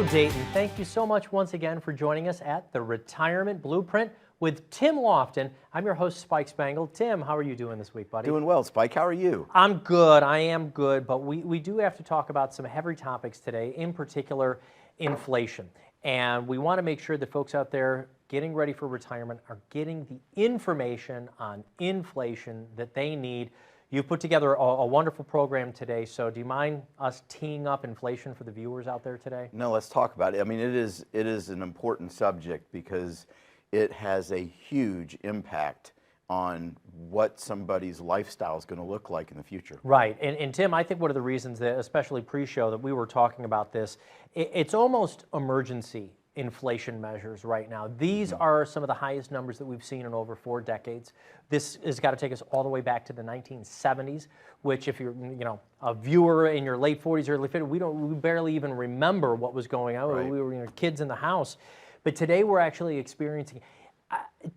Hello, Dayton. Thank you so much once again for joining us at the Retirement Blueprint with Tim Lofton. I'm your host, Spike Spengel. Tim, how are you doing this week, buddy? Doing well, Spike. How are you? I'm good. I am good, but we do have to talk about some heavy topics today, in particular, inflation. And we want to make sure that folks out there getting ready for retirement are getting the information on inflation that they need. You've put together a wonderful program today, so do you mind us teeing up inflation for the viewers out there today? No, let's talk about it. I mean, it is an important subject because it has a huge impact on what somebody's lifestyle is going to look like in the future. Right, and Tim, I think one of the reasons that, especially pre-show, that we were talking about this, it's almost emergency inflation measures right now. These are some of the highest numbers that we've seen in over 4 decades. This has got to take us all the way back to the 1970s, which if you're a viewer in your late 40s, early 50s, we barely even remember what was going on. Right. We were kids in the house. But today we're actually experiencing,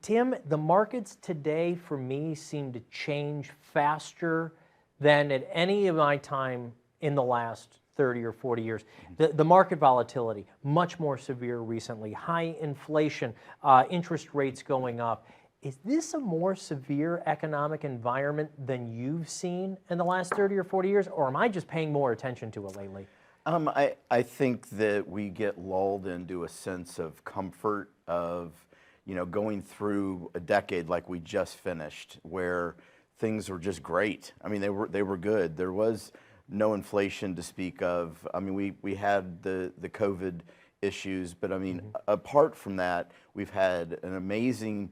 Tim, the markets today for me seem to change faster than at any of my time in the last 30 or 40 years. The market volatility, much more severe recently, high inflation, interest rates going up. Is this a more severe economic environment than you've seen in the last 30 or 40 years, or am I just paying more attention to it lately? I think that we get lulled into a sense of comfort of, going through a decade like we just finished, where things were just great. I mean, they were good. There was no inflation to speak of. I mean, we had the COVID issues, but I mean, apart from that, we've had an amazing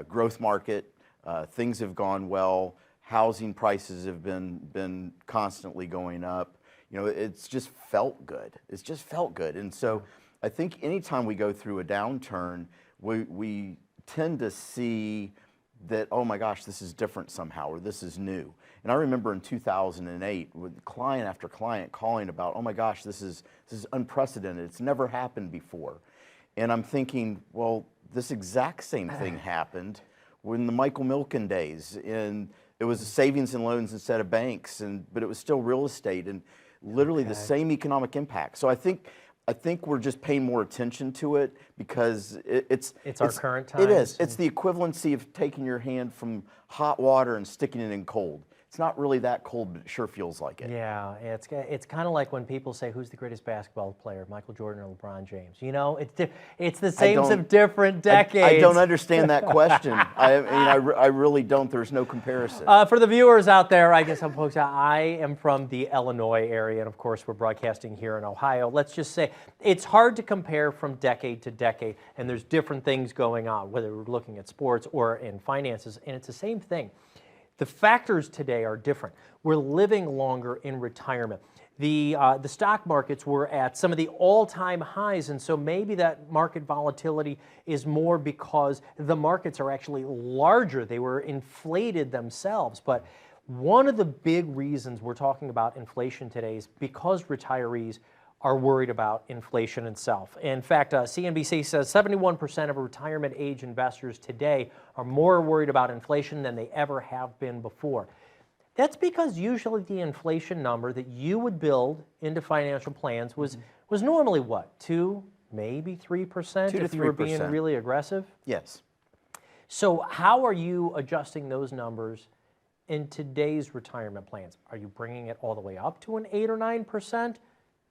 growth market. Things have gone well. Housing prices have been constantly going up. It's just felt good. It's just felt good. And so I think anytime we go through a downturn, we tend to see that, oh my gosh, this is different somehow, or this is new. And I remember in 2008, with client after client calling about, oh my gosh, this is unprecedented. It's never happened before. And I'm thinking, well, this exact same thing happened when the Michael Milken days, and it was savings and loans instead of banks, but it was still real estate, and literally the same economic impact. So I think we're just paying more attention to it because it's our current time. It is. It's the equivalency of taking your hand from hot water and sticking it in cold. It's not really that cold, but it sure feels like it. Yeah, it's kind of like when people say, who's the greatest basketball player, Michael Jordan or LeBron James? It's the same of different decades. I don't understand that question. I really don't. There's no comparison. For the viewers out there, I guess folks, I am from the Illinois area, and of course we're broadcasting here in Ohio. Let's just say it's hard to compare from decade to decade, and there's different things going on, whether we're looking at sports or in finances, and it's the same thing. The factors today are different. We're living longer in retirement. The stock markets were at some of the all-time highs, and so maybe that market volatility is more because the markets are actually larger. They were inflated themselves. But one of the big reasons we're talking about inflation today is because retirees are worried about inflation itself. In fact, CNBC says 71% of retirement age investors today are more worried about inflation than they ever have been before. That's because usually the inflation number that you would build into financial plans was normally what, 2, maybe 3% if you were being really aggressive? Yes. So how are you adjusting those numbers in today's retirement plans? Are you bringing it all the way up to an 8 or 9%?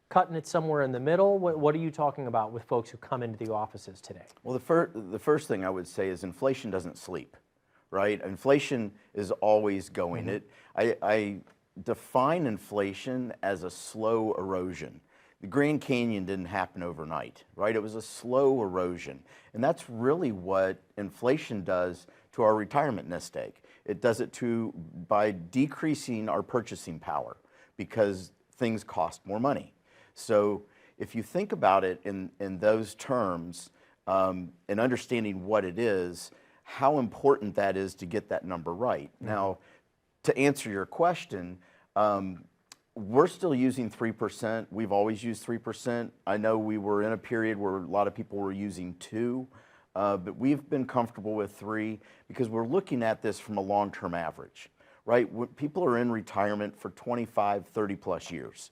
Cutting it somewhere in the middle? What are you talking about with folks who come into the offices today? Well, the first thing I would say is inflation doesn't sleep, right? Inflation is always going. I define inflation as a slow erosion. The Grand Canyon didn't happen overnight, right? It was a slow erosion. And that's really what inflation does to our retirement nest egg. It does it by decreasing our purchasing power because things cost more money. So if you think about it in those terms and understanding what it is, how important that is to get that number right. Now, to answer your question, we're still using 3%. We've always used 3%. I know we were in a period where a lot of people were using 2%, but we've been comfortable with 3% because we're looking at this from a long-term average, right? People are in retirement for 25, 30 plus years.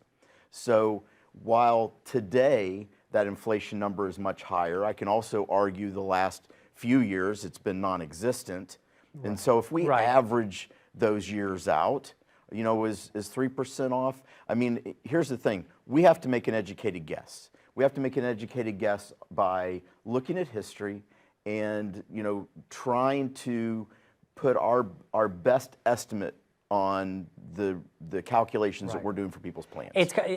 So while today that inflation number is much higher. I can also argue the last few years it's been non-existent. And so if we average those years out, you know, is 3% off? I mean, here's the thing. We have to make an educated guess. We have to make an educated guess by looking at history and, you know, trying to put our best estimate on the calculations that we're doing for people's plans.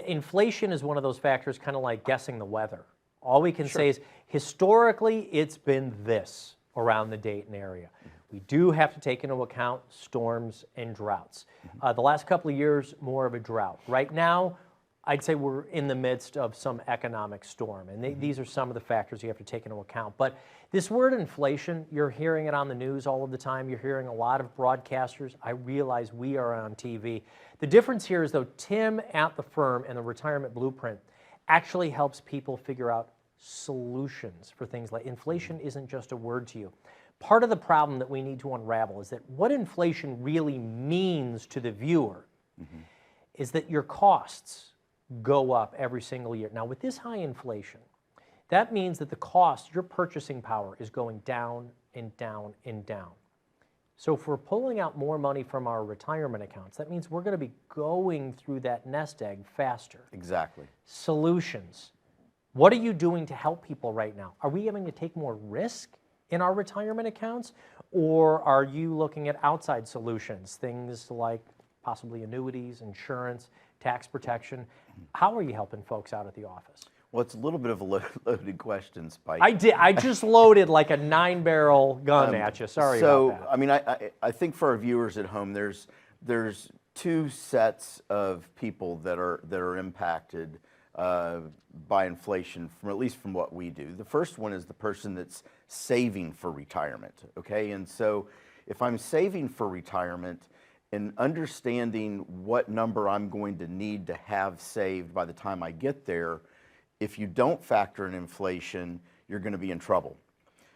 Inflation is one of those factors, kind of like guessing the weather. All we can say is historically it's been this around the Dayton area. We do have to take into account storms and droughts. The last couple of years, more of a drought. Right now, I'd say we're in the midst of some economic storm, and these are some of the factors you have to take into account. But this word inflation, you're hearing it on the news all of the time. You're hearing a lot of broadcasters. I realize we are on TV. The difference here is, though, Tim at the firm and the Retirement Blueprint actually helps people figure out solutions for things like inflation isn't just a word to you. Part of the problem that we need to unravel is that what inflation really means to the viewer is that your costs go up every single year. Now, with this high inflation, that means that the cost, your purchasing power, is going down and down and down. So if we're pulling out more money from our retirement accounts, that means we're going to be going through that nest egg faster. Exactly. Solutions. What are you doing to help people right now? Are we having to take more risk in our retirement accounts, or are you looking at outside solutions, things like possibly annuities, insurance, tax protection? How are you helping folks out at the office? Well, it's a little bit of a loaded question, Spike. I just loaded like a 9-barrel gun at you. Sorry about that. So, I mean, I think for our viewers at home, there's two sets of people that are impacted by inflation, from at least from what we do. The first one is the person that's saving for retirement. Okay, and so if I'm saving for retirement and understanding what number I'm going to need to have saved by the time I get there, if you don't factor in inflation, you're going to be in trouble.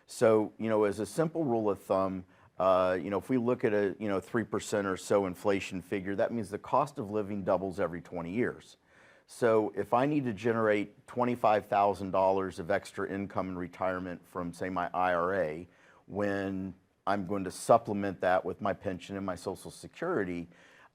So, you know, as a simple rule of thumb, you know, if we look at a 3% or so inflation figure, that means the cost of living doubles every 20 years. So if I need to generate $25,000 of extra income in retirement from, say, my IRA, when I'm going to supplement that with my pension and my Social Security,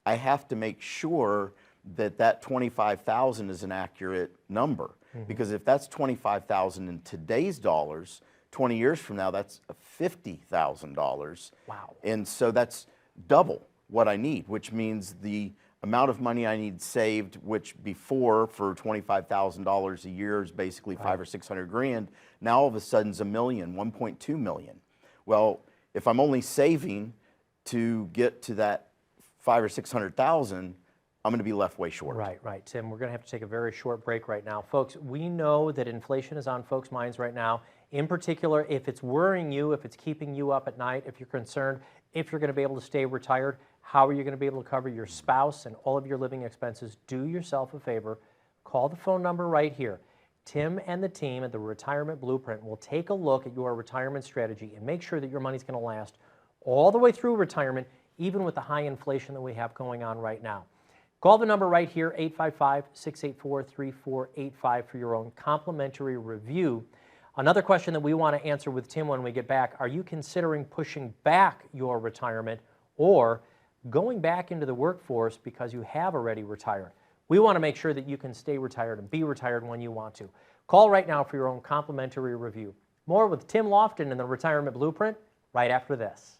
I have to make sure that that $25,000 is an accurate number. Because if that's $25,000 in today's dollars, 20 years from now, that's $50,000. Wow. And so that's double what I need, which means the amount of money I need saved, which before for $25,000 a year is basically $500 or $600 grand, now all of a sudden is $1 million, $1.2 million. Well, if I'm only saving to get to that $500,000 or $600,000, I'm going to be left way short. Right, Tim. We're going to have to take a very short break right now. Folks, we know that inflation is on folks' minds right now. In particular, if it's worrying you, if it's keeping you up at night, if you're concerned, if you're going to be able to stay retired, how are you going to be able to cover your spouse and all of your living expenses? Do yourself a favor. Call the phone number right here. Tim and the team at the Retirement Blueprint will take a look at your retirement strategy and make sure that your money's going to last all the way through retirement, even with the high inflation that we have going on right now. Call the number right here, 855-684-3485 for your own complimentary review. Another question that we want to answer with Tim when we get back, are you considering pushing back your retirement or going back into the workforce because you have already retired? We want to make sure that you can stay retired and be retired when you want to. Call right now for your own complimentary review. More with Tim Lofton and the Retirement Blueprint right after this.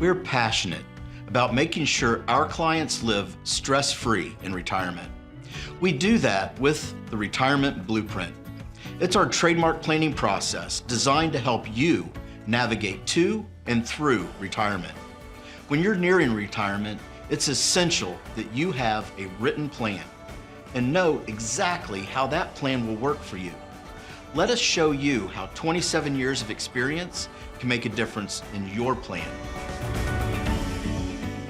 We're passionate about making sure our clients live stress-free in retirement. We do that with the Retirement Blueprint. It's our trademark planning process designed to help you navigate to and through retirement. When you're nearing retirement, it's essential that you have a written plan and know exactly how that plan will work for you. Let us show you how 27 years of experience can make a difference in your plan.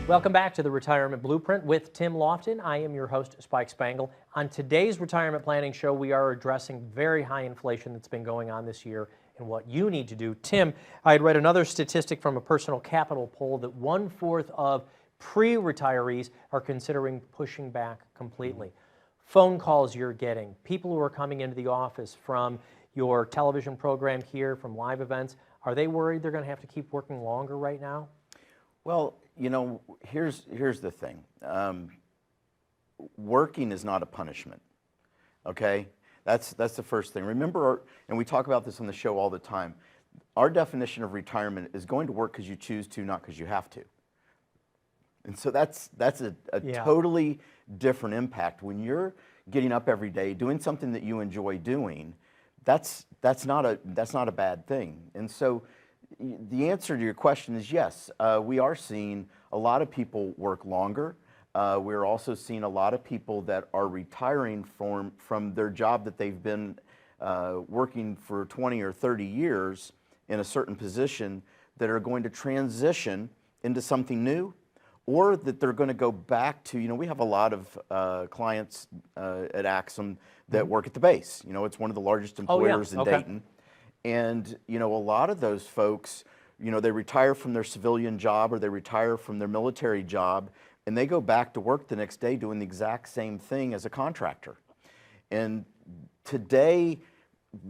Welcome back to the Retirement Blueprint with Tim Lofton. I am your host, Spike Spengel. On today's retirement planning show, we are addressing very high inflation that's been going on this year and what you need to do. Tim, I had read another statistic from a Personal Capital poll that 1/4 of pre-retirees are considering pushing back completely. phone calls you're getting, people who are coming into the office from your television program here, from live events, are they worried they're going to have to keep working longer right now? Well, here's the thing. Working is not a punishment, okay? That's the first thing. Remember, and we talk about this on the show all the time, our definition of retirement is going to work because you choose to, not because you have to. And so that's a totally different impact. When you're getting up every day, doing something that you enjoy doing, that's not a bad thing. And so the answer to your question is yes. We are seeing a lot of people work longer. We're also seeing a lot of people that are retiring from their job that they've been working for 20 or 30 years in a certain position, that are going to transition into something new, or that they're going to go back to, we have a lot of clients at Axum that work at the base. It's one of the largest employers in Dayton. And, a lot of those folks, they retire from their civilian job or they retire from their military job, and they go back to work the next day doing the exact same thing as a contractor. And today,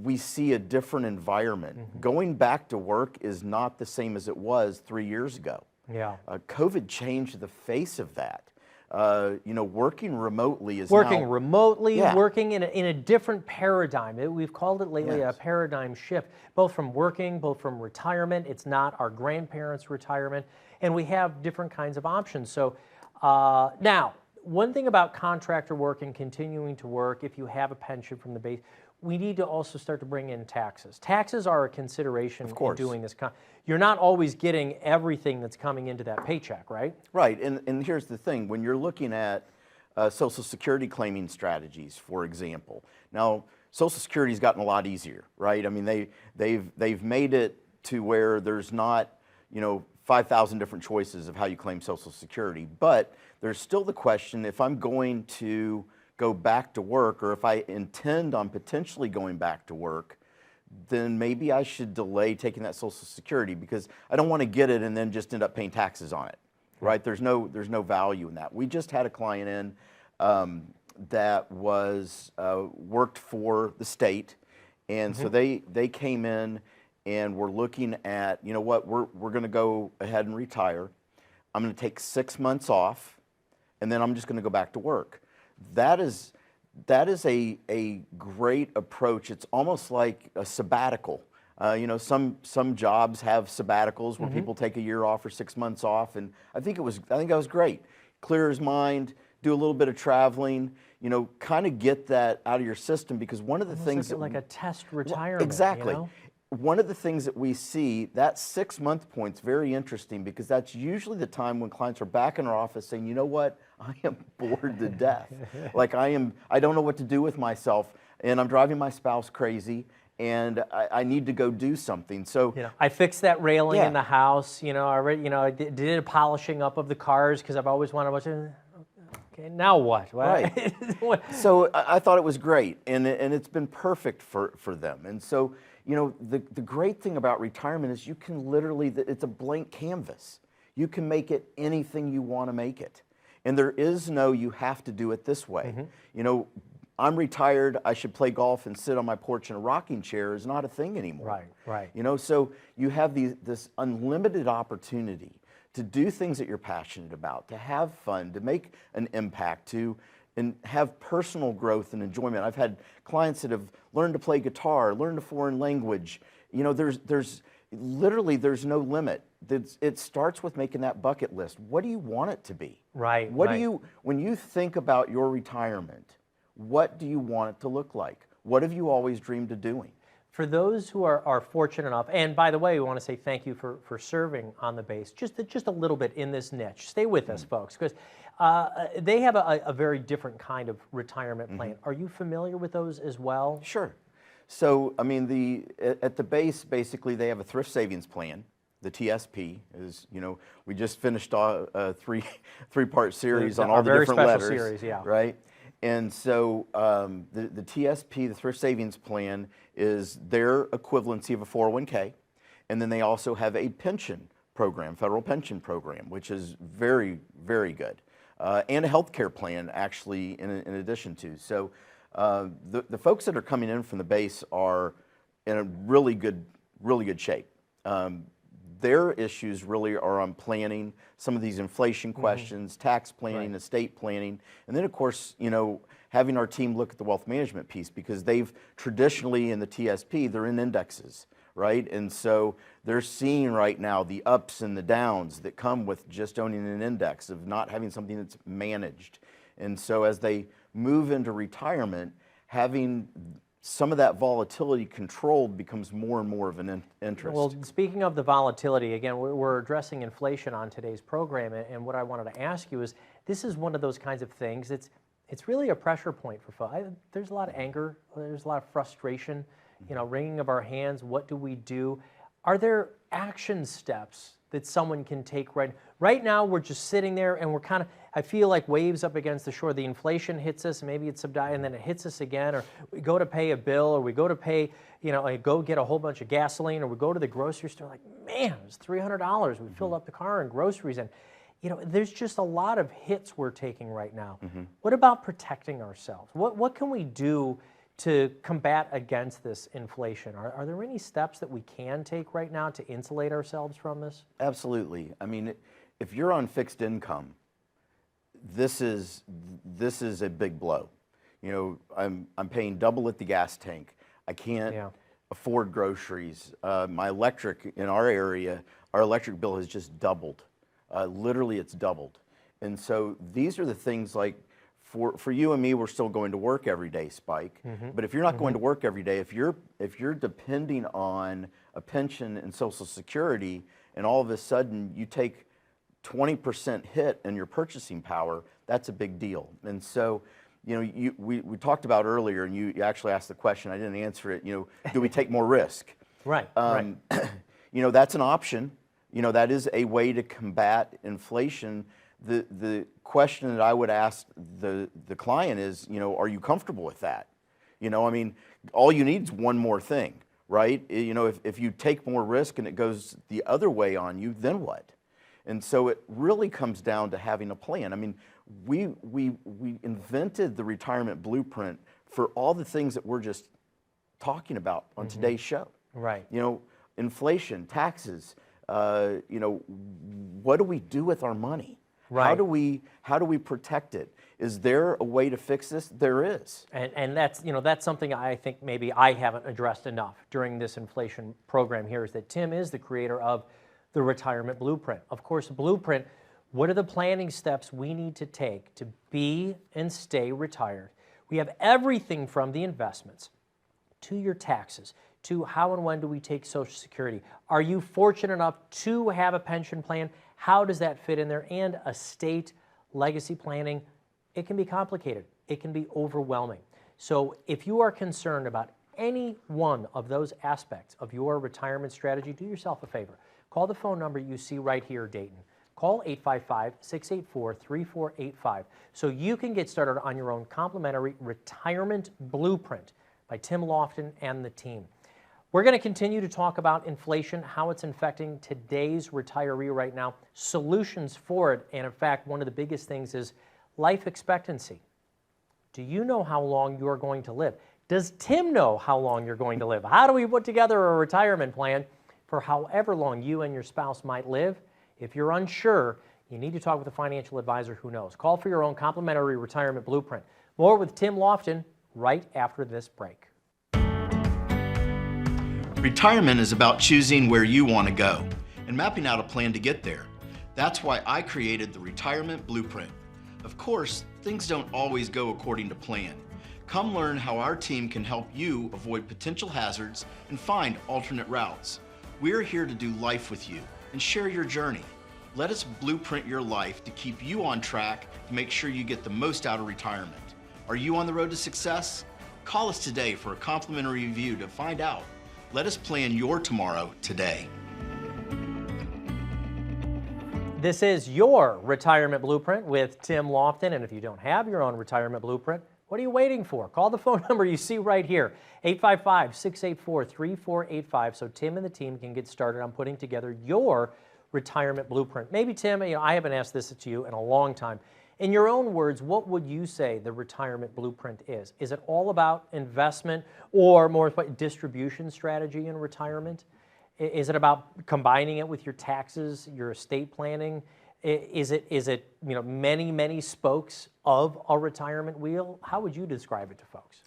we see a different environment. Going back to work is not the same as it was 3 years ago. Yeah. COVID changed the face of that. Working remotely is working now, remotely, working in a different paradigm. We've called it lately a paradigm shift, both from working, both from retirement. It's not our grandparents' retirement, and we have different kinds of options. So now, one thing about contractor work and continuing to work, if you have a pension from the base, we need to also start to bring in taxes. Taxes are a consideration in doing this. You're not always getting everything that's coming into that paycheck, right? Right, and here's the thing. When you're looking at Social Security claiming strategies, for example, now Social Security's gotten a lot easier, right? I mean, they've made it to where there's not, 5,000 different choices of how you claim Social Security, but there's still the question, if I'm going to go back to work, or if I intend on potentially going back to work, then maybe I should delay taking that Social Security, because I don't want to get it and then just end up paying taxes on it, right? There's no value in that. We just had a client in that was worked for the state, and so they came in and were looking at, we're going to go ahead and retire. I'm going to take 6 months off, and then I'm just going to go back to work. That is a great approach. It's almost like a sabbatical. Some jobs have sabbaticals where people take a year off or 6 months off, and I think that was great. Clear his mind, do a little bit of traveling, kind of get that out of your system, because one of the things like a test retirement. Exactly. One of the things that we see, that 6 month point's very interesting, because that's usually the time when clients are back in our office saying, you know what, I am bored to death. Like I don't know what to do with myself, and I'm driving my spouse crazy, and I need to go do something. So I fixed that railing in the house. I did a polishing up of the cars because I've always wanted to watch. Okay, now what? Right. So I thought it was great, and it's been perfect for them. And so the great thing about retirement is you can literally, it's a blank canvas. You can make it anything you want to make it. And there is no, you have to do it this way. I'm retired, I should play golf and sit on my porch in a rocking chair is not a thing anymore. Right. So you have this unlimited opportunity to do things that you're passionate about, to have fun, to make an impact, and have personal growth and enjoyment. I've had clients that have learned to play guitar, learned a foreign language. There's literally no limit. It starts with making that bucket list. What do you want it to be? Right. When you think about your retirement, what do you want it to look like? What have you always dreamed of doing? For those who are fortunate enough, and by the way, we want to say thank you for serving on the base just a little bit in this niche. Stay with us, folks, because they have a very different kind of retirement plan. Are you familiar with those as well? Sure. So, at the base, basically, they have a thrift savings plan. The TSP is, we just finished a three-part series on all the different letters. Very special series, right? And so the TSP, the thrift savings plan, is their equivalency of a 401k, and then they also have a pension program, federal pension program, which is very, very good. and a healthcare plan actually in addition to. So the folks that are coming in from the base are in a really good shape. Their issues really are on planning, some of these inflation questions, tax planning, estate planning, and then of course, you know, having our team look at the wealth management piece, because they've traditionally in the TSP, they're in indexes, right? And so they're seeing right now the ups and the downs that come with just owning an index, of not having something that's managed. And so as they move into retirement, having some of that volatility controlled becomes more and more of an interest. Well, speaking of the volatility, again, we're addressing inflation on today's program, and what I wanted to ask you is, this is one of those kinds of things, it's really a pressure point for folks. There's a lot of anger, there's a lot of frustration, you know, wringing of our hands. What do we do? Are there action steps that someone can take right now? We're just sitting there and we're kind of, I feel like waves up against the shore. The inflation hits us, maybe it's subsided, and then it hits us again, or we go to pay a bill, or we go to pay, you know, go get a whole bunch of gasoline, or we go to the grocery store, like, man, it's $300. We filled up the car and groceries, and you know, there's just a lot of hits we're taking right now. What about protecting ourselves? What can we do to combat against this inflation? Are there any steps that we can take right now to insulate ourselves from this? Absolutely. I mean, if you're on fixed income, this is a big blow. You know, I'm paying double at the gas tank. I can't afford groceries. My electric in our area, our electric bill has just doubled. Literally, it's doubled. And so these are the things like, for you and me, we're still going to work every day, Spike. But if you're not going to work every day, if you're depending on a pension and Social Security, and all of a sudden you take 20% hit in your purchasing power, that's a big deal. And so, you know, we talked about earlier, and you actually asked the question, I didn't answer it, you know, do we take more risk? Right. You know, that's an option. You know, that is a way to combat inflation. The question that I would ask the client is, you know, are you comfortable with that? You know, I mean, all you need is one more thing, right? You know, if you take more risk and it goes the other way on you, then what? And so it really comes down to having a plan. I mean, we invented the retirement blueprint for all the things that we're just talking about on today's show. Right. You know, inflation, taxes, you know, what do we do with our money? Right. How do we protect it? Is there a way to fix this? There is. And that's, you know, that's something I think maybe I haven't addressed enough during this inflation program here, is that Tim is the creator of the Retirement Blueprint. Of course, Blueprint, what are the planning steps we need to take to be and stay retired? We have everything from the investments to your taxes, to how and when do we take Social Security. Are you fortunate enough to have a pension plan? How does that fit in there? And estate legacy planning, it can be complicated. It can be overwhelming. So if you are concerned about any one of those aspects of your retirement strategy, do yourself a favor. Call the phone number you see right here, Dayton. Call 855-684-3485 so you can get started on your own complimentary retirement blueprint by Tim Lofton and the team. We're going to continue to talk about inflation, how it's affecting today's retiree right now, solutions for it, and in fact, one of the biggest things is life expectancy. Do you know how long you're going to live? Does Tim know how long you're going to live? How do we put together a retirement plan for however long you and your spouse might live? If you're unsure, you need to talk with a financial advisor who knows. Call for your own complimentary retirement blueprint. More with Tim Lofton right after this break. Retirement is about choosing where you want to go and mapping out a plan to get there. That's why I created the Retirement Blueprint. Of course, things don't always go according to plan. Come learn how our team can help you avoid potential hazards and find alternate routes. We're here to do life with you and share your journey. Let us blueprint your life to keep you on track to make sure you get the most out of retirement. Are you on the road to success? Call us today for a complimentary review to find out. Let us plan your tomorrow today. This is your Retirement Blueprint with Tim Lofton, and if you don't have your own Retirement Blueprint, what are you waiting for? Call the phone number you see right here, 855-684-3485, so Tim and the team can get started on putting together your Retirement Blueprint. Maybe, Tim, I haven't asked this to you in a long time. In your own words, what would you say the retirement blueprint is? Is it all about investment or more distribution strategy in retirement? Is it about combining it with your taxes, your estate planning? Is it many spokes of a retirement wheel? How would you describe it to folks?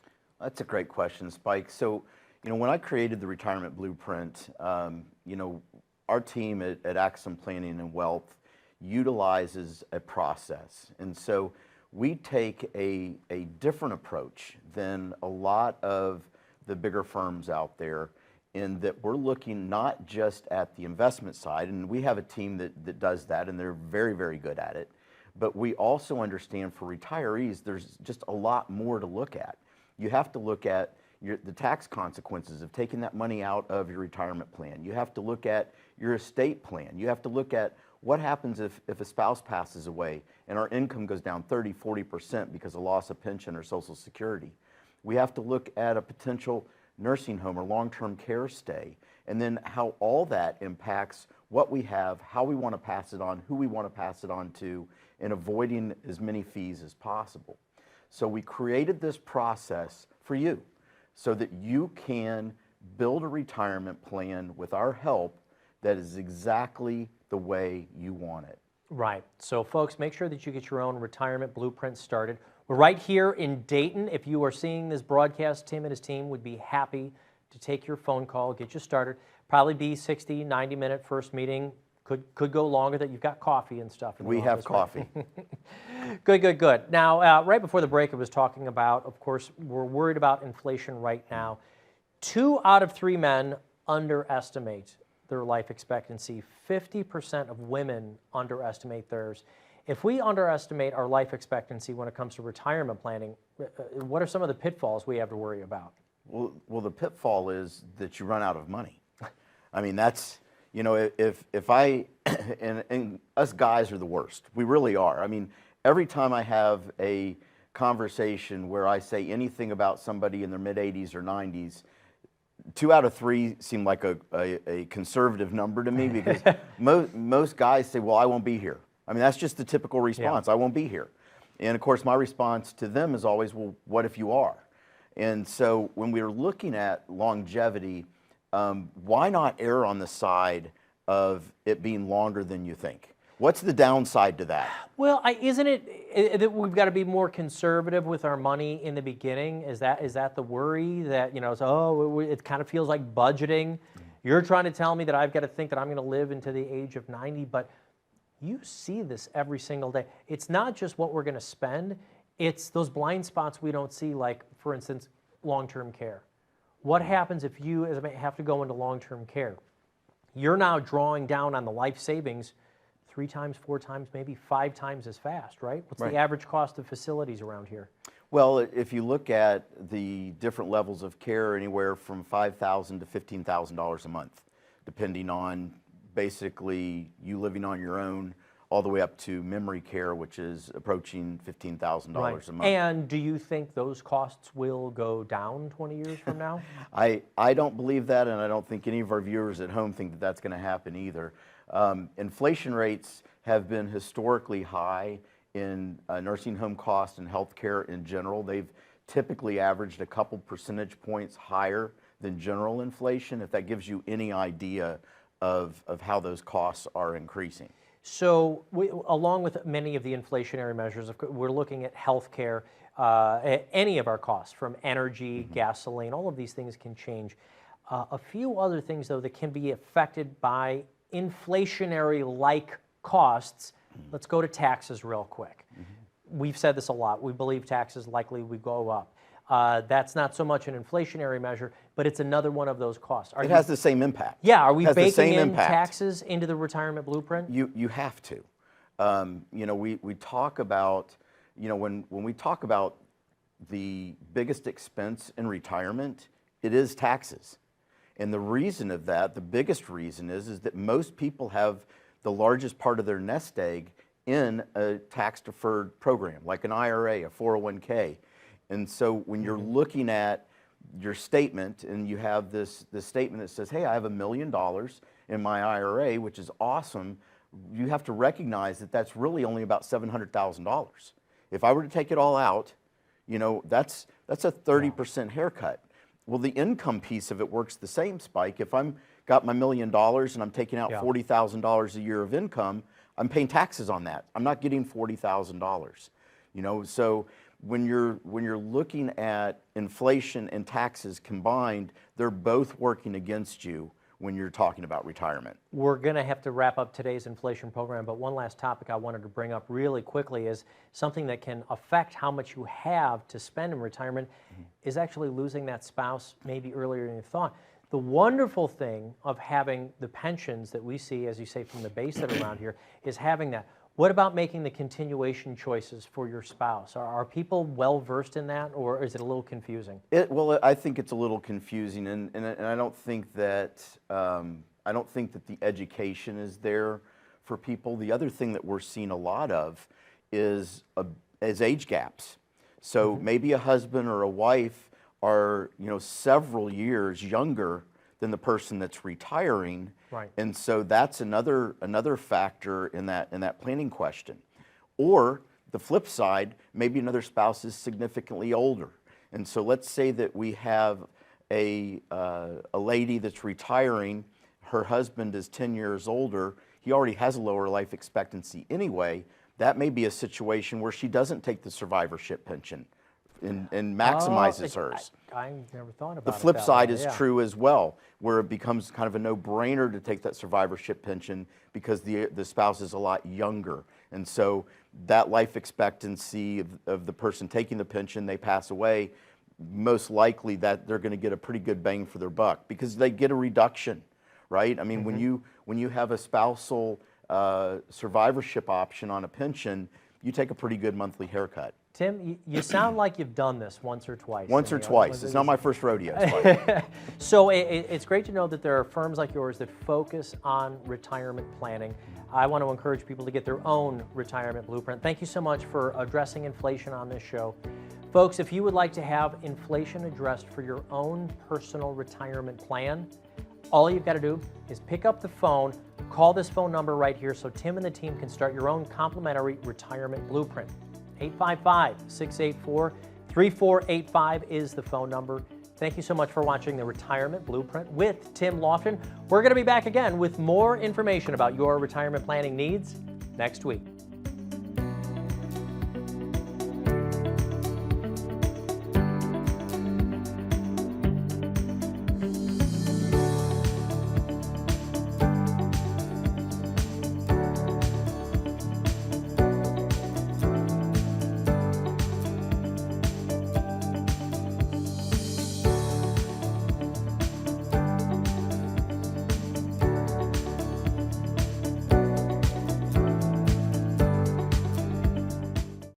That's a great question, Spike. So, when I created the retirement blueprint, our team at Axum Planning and Wealth utilizes a process. And so we take a different approach than a lot of the bigger firms out there, in that we're looking not just at the investment side, and we have a team that does that, and they're very, very good at it, but we also understand for retirees, there's just a lot more to look at. You have to look at the tax consequences of taking that money out of your retirement plan. You have to look at your estate plan. You have to look at what happens if a spouse passes away and our income goes down 30, 40% because of loss of pension or Social Security. We have to look at a potential nursing home or long-term care stay, and then how all that impacts what we have, how we want to pass it on, who we want to pass it on to, and avoiding as many fees as possible. So we created this process for you so that you can build a retirement plan with our help that is exactly the way you want it. Right. So folks, make sure that you get your own retirement blueprint started. We're right here in Dayton. If you are seeing this broadcast, Tim and his team would be happy to take your phone call, get you started. Probably be 60, 90-minute first meeting. Could go longer, that you've got coffee and stuff. We have coffee. Good. Now, right before the break, I was talking about, of course, we're worried about inflation right now. 2 out of 3 men underestimate their life expectancy. 50% of women underestimate theirs. If we underestimate our life expectancy when it comes to retirement planning, what are some of the pitfalls we have to worry about? Well, the pitfall is that you run out of money. I mean, that's, if I, and us guys are the worst. We really are. I mean, every time I have a conversation where I say anything about somebody in their mid-80s or 90s, 2 out of 3 seem like a conservative number to me, because most guys say, well, I won't be here. I mean, that's just the typical response. Yeah. I won't be here. And of course, my response to them is always, well, what if you are? And so when we are looking at longevity, why not err on the side of it being longer than you think? What's the downside to that? Well, isn't it that we've got to be more conservative with our money in the beginning? Is that the worry that, it kind of feels like budgeting? You're trying to tell me that I've got to think that I'm going to live into the age of 90, but you see this every single day. It's not just what we're going to spend, it's those blind spots we don't see, like, for instance, long-term care. What happens if you have to go into long-term care? You're now drawing down on the life savings 3 times, 4 times, maybe 5 times as fast, right? What's the average cost of facilities around here? Well, if you look at the different levels of care, anywhere from $5,000 to $15,000 a month, depending on basically you living on your own, all the way up to memory care, which is approaching $15,000 a month. And do you think those costs will go down 20 years from now? I don't believe that, and I don't think any of our viewers at home think that that's going to happen either. Inflation rates have been historically high in nursing home costs and healthcare in general. They've typically averaged a couple percentage points higher than general inflation, if that gives you any idea of how those costs are increasing. So along with many of the inflationary measures, we're looking at healthcare, any of our costs, from energy, gasoline, all of these things can change. A few other things, though, that can be affected by inflationary-like costs. Let's go to taxes real quick. We've said this a lot. We believe taxes likely will go up. That's not so much an inflationary measure, but it's another one of those costs. It has the same impact. Yeah, are we baking in taxes into the retirement blueprint? You have to. We talk about, when we talk about the biggest expense in retirement, it is taxes. And the reason of that, the biggest reason is that most people have the largest part of their nest egg in a tax-deferred program, like an IRA, a 401k. And so when you're looking at your statement and you have this statement that says, hey, I have $1 million in my IRA, which is awesome, you have to recognize that that's really only about $700,000. If I were to take it all out, you know, that's a 30% haircut. Well, the income piece of it works the same, Spike. If I'm got my $1 million and I'm taking out $40,000 a year of income, I'm paying taxes on that. I'm not getting $40,000. You know, so when you're looking at inflation and taxes combined, they're both working against you when you're talking about retirement. We're going to have to wrap up today's inflation program, but one last topic I wanted to bring up really quickly is something that can affect how much you have to spend in retirement is actually losing that spouse maybe earlier than you thought. The wonderful thing of having the pensions that we see, as you say, from the base that are around here, is having that. What about making the continuation choices for your spouse? Are people well versed in that, or is it a little confusing? Well, I think it's a little confusing, and I don't think that the education is there for people. The other thing that we're seeing a lot of is age gaps. So maybe a husband or a wife are, you know, several years younger than the person that's retiring. Right. And so that's another factor in that planning question. Or the flip side, maybe another spouse is significantly older. And so let's say that we have a lady that's retiring, her husband is 10 years older, he already has a lower life expectancy anyway. That may be a situation where she doesn't take the survivorship pension and maximizes hers. I never thought about it. The flip side way, is true as well, where it becomes kind of a no-brainer to take that survivorship pension because the spouse is a lot younger. And so that life expectancy of the person taking the pension, they pass away, most likely that they're going to get a pretty good bang for their buck because they get a reduction, right? I mean, when you have a spousal survivorship option on a pension, you take a pretty good monthly haircut. Tim, you sound like you've done this once or twice. Once or twice. It's not my first rodeo. So it's great to know that there are firms like yours that focus on retirement planning. I want to encourage people to get their own retirement blueprint. Thank you so much for addressing inflation on this show. Folks, if you would like to have inflation addressed for your own personal retirement plan, all you've got to do is pick up the phone, call this phone number right here so Tim and the team can start your own complimentary retirement blueprint. 855-684-3485 is the phone number. Thank you so much for watching the Retirement Blueprint with Tim Lofton. We're going to be back again with more information about your retirement planning needs next week.